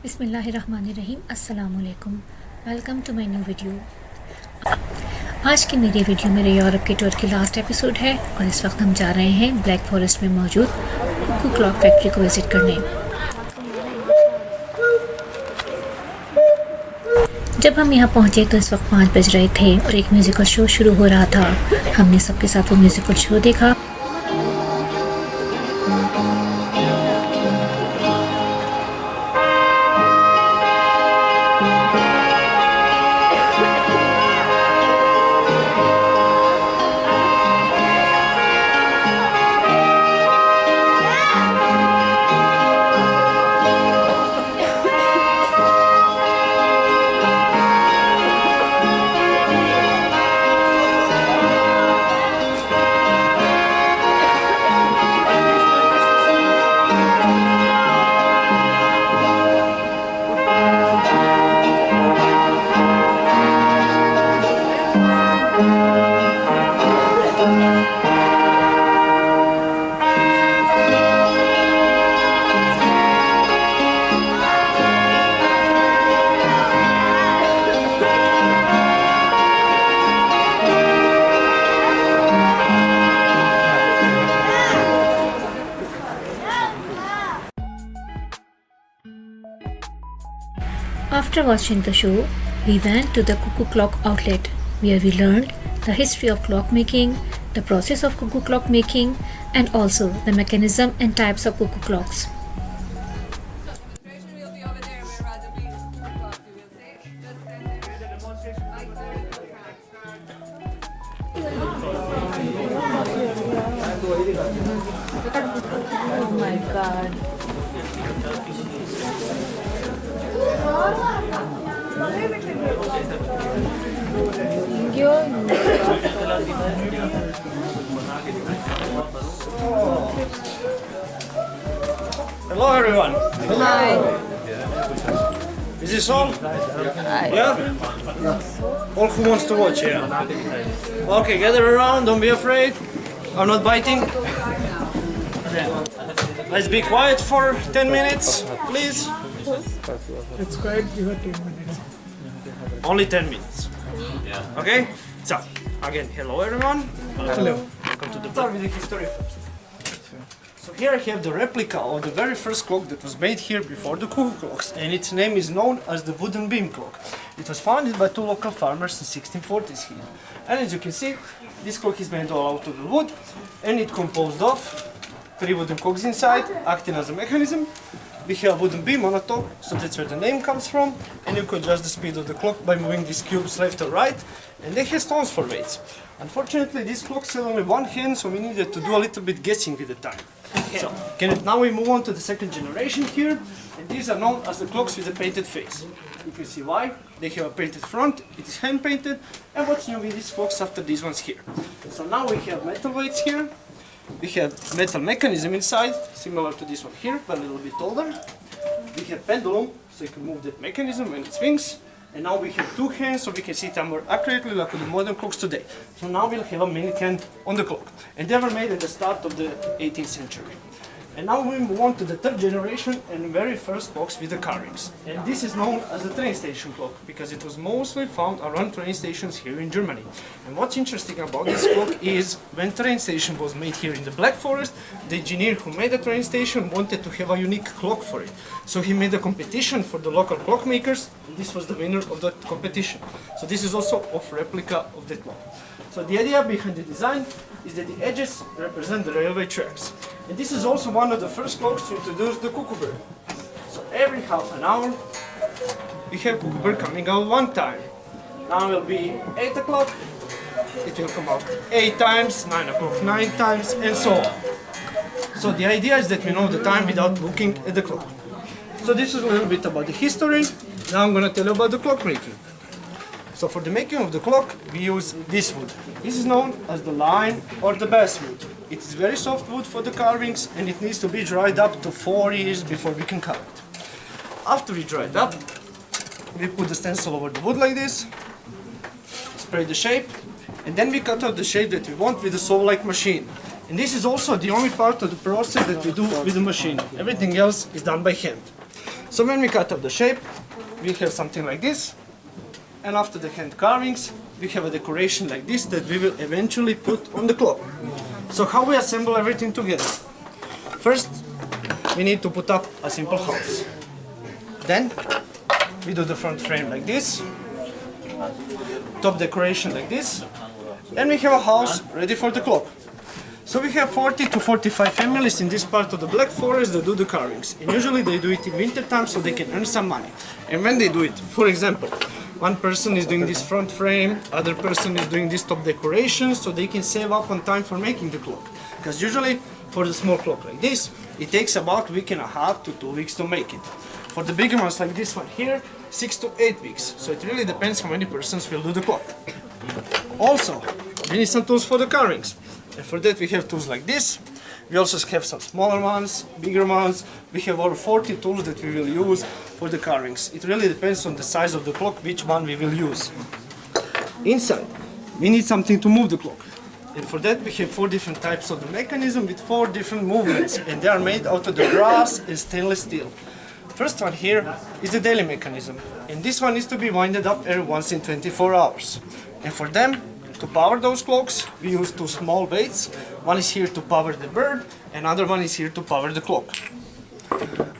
बिस्मिल्लाहिर्रहमानिर्रहीम अस्सलामुअलैकुम। Welcome to my new video. आज की मेरी वीडियो मेरे यूरोप के टूर की लास्ट एपिसोड है और इस वक्त हम जा रहे हैं ब्लैक फॉरेस्ट में मौजूद कुकू क्लॉक फैक्ट्री को विज़िट करने। जब हम यहाँ पहुँचे तो इस वक्त 5 बज रहे थे और एक म्यूज़िकल शो शुरू हो रहा था। हमने सबके साथ वो म्यूज़िकल शो देखा। After watching the show, we went to the Cuckoo clock outlet where we learned the history of clock making, the process of cuckoo clock making, and also the mechanism and types of cuckoo clocks. Oh my god. Hello everyone. Hi. Is this on? Yeah? All who wants to watch, yeah? Okay, gather around, don't be afraid. I'm not biting. Let's be quiet for 10 minutes, please. It's quite you have 10 minutes. Only 10 minutes. Okay? So, again, hello everyone. Hello. Welcome to the start with the history first. So here I have the replica of the very first clock that was made here before the cuckoo clocks, and its name is known as the wooden beam clock. It was founded by two local farmers in 1640s here. And as you can see, this clock is made all out of the wood, and it composed of 3 wooden cogs inside, acting as a mechanism. We have a wooden beam on the top, so that's where the name comes from, and you can adjust the speed of the clock by moving these cubes left or right, and they have stones for weights. Unfortunately, this clock still only one hand, so we needed to do a little bit guessing with the time. So, now we move on to the second generation here, and these are known as the clocks with a painted face. You can see why. They have a painted front, it is hand painted, and what's new with these clocks after these ones here. So now we have metal weights here. We have metal mechanism inside, similar to this one here, but a little bit older. We have pendulum, so you can move that mechanism when it swings. And now we have 2 hands, so we can see time more accurately like on the modern clocks today. So now we'll have a minute hand on the clock. And they were made at the start of the 18th century. And now we move on to the third generation and very first clocks with the carvings. And this is known as the train station clock because it was mostly found around train stations here in Germany. And what's interesting about this clock is when train station was made here in the Black Forest, the engineer who made the train station wanted to have a unique clock for it. So he made a competition for the local clockmakers, and this was the winner of that competition. So this is also a replica of that clock. So the idea behind the design is that the edges represent the railway tracks. And this is also one of the first clocks to introduce the cuckoo bird. So every half an hour, we have cuckoo bird coming out one time. Now it will be 8 o'clock, it will come out 8 times, 9 o'clock 9 times, and so on. So the idea is that we know the time without looking at the clock. So this is a little bit about the history. Now I'm going to tell you about the clock making. So for the making of the clock, we use this wood. This is known as the line or the basswood. It is very soft wood for the carvings, and it needs to be dried up to 4 years before we can carve it. After we dry it up, we put the stencil over the wood like this, spray the shape, and then we cut out the shape that we want with a saw-like machine. And this is also the only part of the process that we do with the machine. Everything else is done by hand. So when we cut up the shape, we have something like this. And after the hand carvings, we have a decoration like this that we will eventually put on the clock. So how we assemble everything together? First, we need to put up a simple house. Then, we do the front frame like this, top decoration like this, and we have a house ready for the clock. So we have 40 to 45 families in this part of the Black Forest that do the carvings. And usually they do it in winter time so they can earn some money. And when they do it, for example, one person is doing this front frame, other person is doing this top decoration, so they can save up on time for making the clock. Because usually for the small clock like this, it takes about a week and a half to 2 weeks to make it. For the bigger ones like this one here, 6 to 8 weeks. So it really depends how many persons will do the clock. Also, we need some tools for the carvings. And for that we have tools like this. We also have some smaller ones, bigger ones. We have over 40 tools that we will use for the carvings. It really depends on the size of the clock, which one we will use. Inside, we need something to move the clock. And for that we have 4 different types of the mechanism with 4 different movements. And they are made out of the brass and stainless steel. First one here is the daily mechanism. And this one is to be winded up every once in 24 hours. And for them, to power those clocks, we use 2 small weights. One is here to power the bird, and another one is here to power the clock.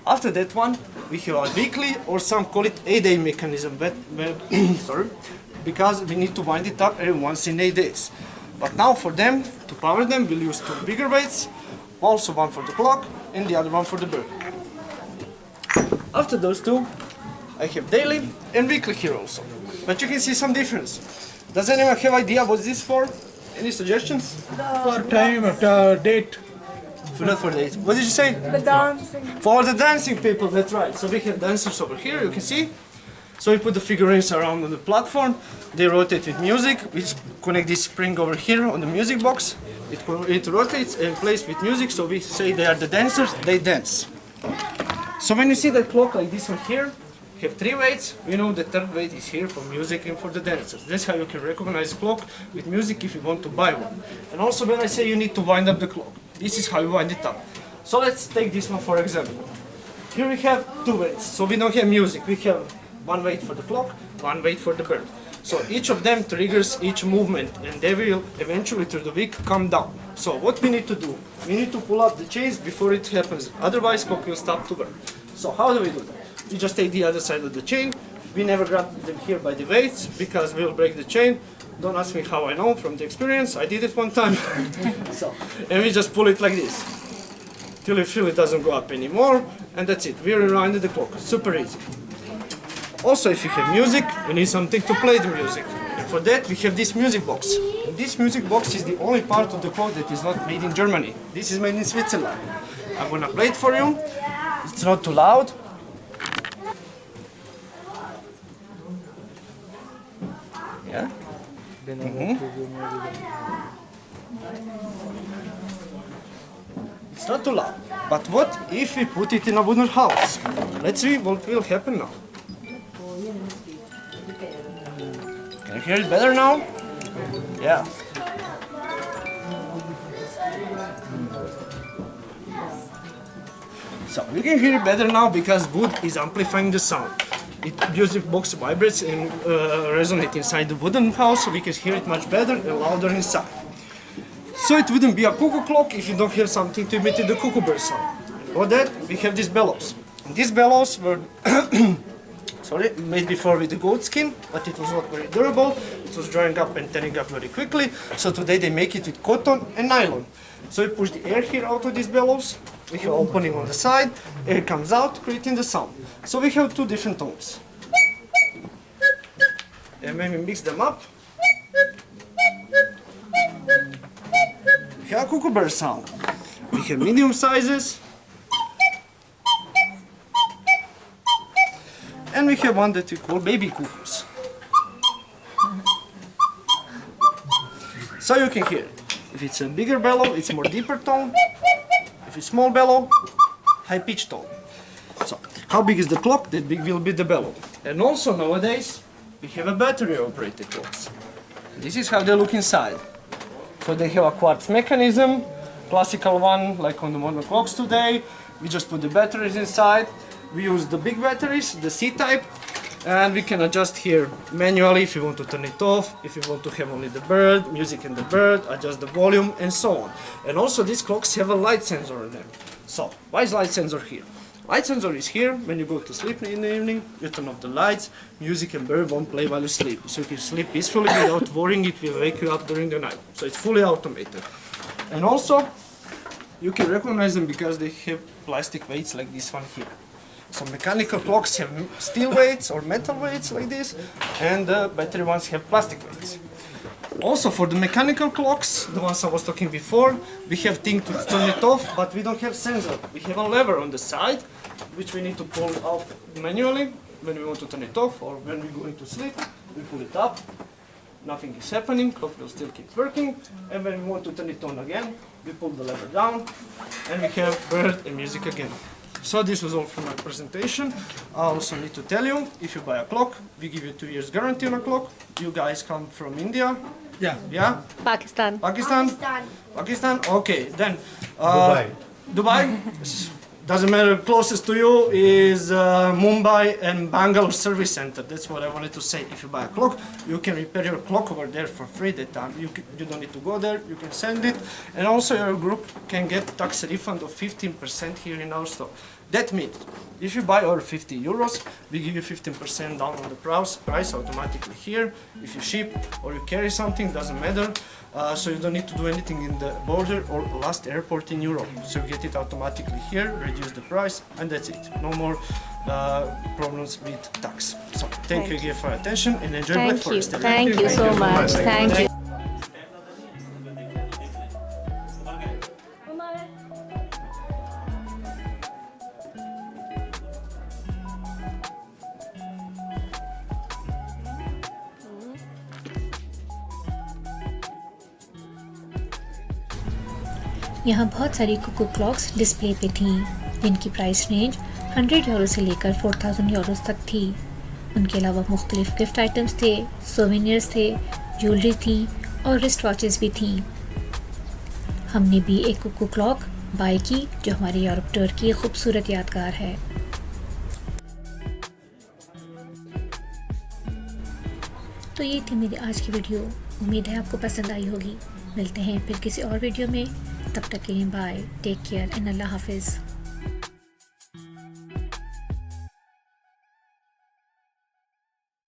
After that one, we have a weekly, or some call it 8-day mechanism, but, sorry, because we need to wind it up every once in 8 days. But now for them, to power them, we'll use 2 bigger weights, also one for the clock, and the other one for the bird. After those 2, I have daily and weekly here also. But you can see some difference. Does anyone have idea what's this for? Any suggestions? For time, date. Not for date. What did you say? The dancing. For the dancing people, that's right. So we have dancers over here, you can see. So we put the figurines around on the platform. They rotate with music. We connect this spring over here on the music box. It rotates and plays with music. So we say they are the dancers, they dance. So when you see that clock like this one here, have 3 weights, we know the 3rd weight is here for music and for the dancers. That's how you can recognize a clock with music if you want to buy one. And also when I say you need to wind up the clock, this is how you wind it up. So let's take this one for example. Here we have 2 weights, so we don't have music. We have 1 weight for the clock, 1 weight for the bird. So each of them triggers each movement and they will eventually through the week come down. So what we need to do? We need to pull up the chains before it happens, otherwise clock will stop to work. So how do we do that? We just take the other side of the chain. We never grab them here by the weights because we'll break the chain. Don't ask me how I know from the experience. I did it one time. And we just pull it like this till you feel it doesn't go up anymore, and that's it. We rewinded the clock. Super easy. Also, if you have music, we need something to play the music. And for that, we have this music box. And this music box is the only part of the clock that is not made in Germany. This is made in Switzerland. I'm gonna play it for you. It's not too loud. Yeah. It's not too loud. But what if we put it in a wooden house? Let's see what will happen now. Can you hear it better now? Yeah. So you can hear it better now because wood is amplifying the sound. Music box vibrates and resonates inside the wooden house, so we can hear it much better and louder inside. So it wouldn't be a cuckoo clock if you don't have something to imitate the cuckoo bird sound. For that, we have these bellows. And these bellows were made before with the goat skin, but it was not very durable. It was drying up and tearing up very quickly. So today they make it with cotton and nylon. So we push the air here out of these bellows. We have opening on the side, air comes out, creating the sound. So we have 2 different tones. And when we mix them up, we have a cuckoo bird sound. We have medium sizes. And we have one that we call baby cuckoos. So you can hear it. If it's a bigger bellow, it's more deeper tone. If it's small bellow, high pitch tone. So how big is the clock? That big will be the bellow. And also nowadays we have a battery operated clocks. This is how they look inside. So they have a quartz mechanism, classical one like on the modern clocks today. We just put the batteries inside We use the big batteries, the C-type, and we can adjust here manually if you want to turn it off, if you want to have only the bird, music and the bird, adjust the volume and so on. And also these clocks have a light sensor on them. So, why is light sensor here? Light sensor is here when you go to sleep in the evening, you turn off the lights, music and bird won't play while you sleep. So you can sleep peacefully without worrying it will wake you up during the night. So it's fully automated. And also, you can recognize them because they have plastic weights like this one here. So mechanical clocks have steel weights or metal weights like this, and the battery ones have plastic weights. Also for the mechanical clocks, the ones I was talking before, we have thing to turn it off, but we don't have sensor. We have a lever on the side, which we need to pull out manually when we want to turn it off, or when we're going to sleep, we pull it up. Nothing is happening, clock will still keep working, and when we want to turn it on again, we pull the lever down, and we have bird and music again. So this was all for my presentation. I also need to tell you, if you buy a clock, we give you 2 years guarantee on a clock. You guys come from India? Yeah. Yeah? Pakistan. Pakistan? Pakistan? Okay, then Dubai. Dubai? Doesn't matter, closest to you is Mumbai and Bangalore Service Center. That's what I wanted to say. If you buy a clock, you can repair your clock over there for free that time. You don't need to go there, you can send it. And also your group can get tax refund of 15% here in our store. That means, if you buy over 50 euros, we give you 15% down on the price automatically here. If you ship or you carry something, doesn't matter. So you don't need to do anything in the border or last airport in Europe. So you get it automatically here, reduce the price, and that's it. No more problems with tax. So thank you again for your attention and enjoy Black Thank you. Forest. Thank you so much. Thank you. यहाँ बहुत सारी Kuku clocks display पे थीं जिनकी price range 100 euro से लेकर 4000 Euros तक थी। उनके अलावा मुख्तलिफ गिफ्ट आइटम्स थे, सोवेनियर्स थे, ज्वेलरी थी और रिस्ट वॉचेस भी थीं। हमने भी एक कुकू क्लॉक बाय की जो हमारे यूरोप टूर की एक खूबसूरत यादगार है। तो ये थी मेरी आज की वीडियो। उम्मीद है आपको पसंद आई होगी। मिलते हैं फिर किसी और वीडियो में। तब तक के लिए बाय, टेक केयर एंड अल्लाह हाफिज़।